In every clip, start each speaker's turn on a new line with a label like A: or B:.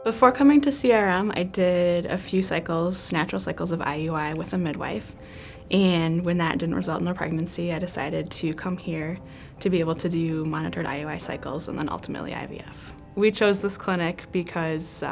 A: Before coming to CRM, I did a few cycles, natural cycles of IUI with a midwife. And when that didn't result in a pregnancy, I decided to come here to be able to do monitored IUI cycles and then ultimately IVF. We chose this clinic because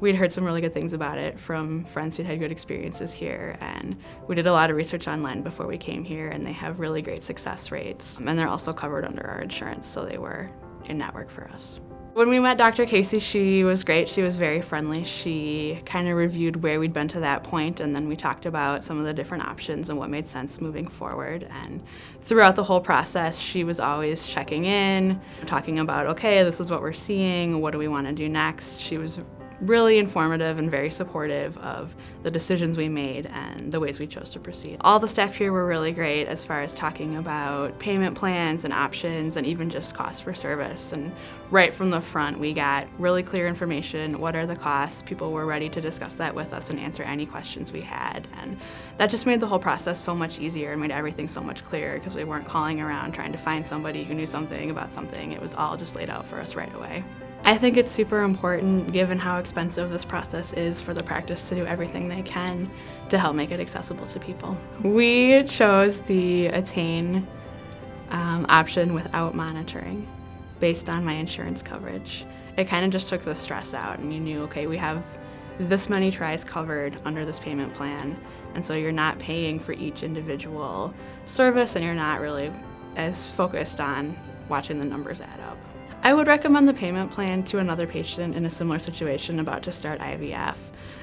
A: we'd heard some really good things about it from friends who'd had good experiences here, and we did a lot of research online before we came here, and they have really great success rates. And they're also covered under our insurance, so they were in network for us. When we met Dr. Casey, she was great. She was very friendly. She kind of reviewed where we'd been to that point, and then we talked about some of the different options and what made sense moving forward. And throughout the whole process, she was always checking in, talking about, okay, this is what we're seeing, what do we want to do next? She was really informative and very supportive of the decisions we made and the ways we chose to proceed. All the staff here were really great as far as talking about payment plans and options and even just cost for service. And right from the front, we got really clear information. What are the costs? People were ready to discuss that with us and answer any questions we had. And that just made the whole process so much easier and made everything so much clearer because we weren't calling around trying to find somebody who knew something about something. It was all just laid out for us right away. I think it's super important, given how expensive this process is, for the practice to do everything they can to help make it accessible to people. We chose the Attain option without monitoring based on my insurance coverage. It kind of just took the stress out, and you knew, okay, we have this many tries covered under this payment plan, and so you're not paying for each individual service, and you're not really as focused on watching the numbers add up. I would recommend the payment plan to another patient in a similar situation about to start IVF.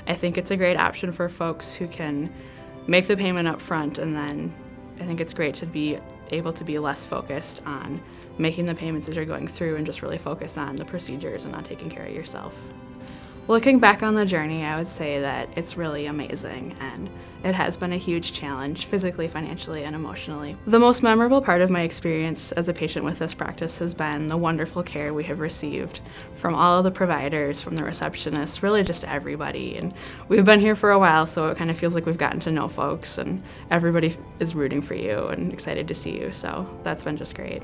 A: I think it's a great option for folks who can make the payment up front, and then I think it's great to be able to be less focused on making the payments as you're going through and just really focus on the procedures and on taking care of yourself. Looking back on the journey, I would say that it's really amazing, and it has been a huge challenge physically, financially, and emotionally. The most memorable part of my experience as a patient with this practice has been the wonderful care we have received from all of the providers, from the receptionists, really just everybody. And we've been here for a while, so it kind of feels like we've gotten to know folks, and everybody is rooting for you and excited to see you, so that's been just great.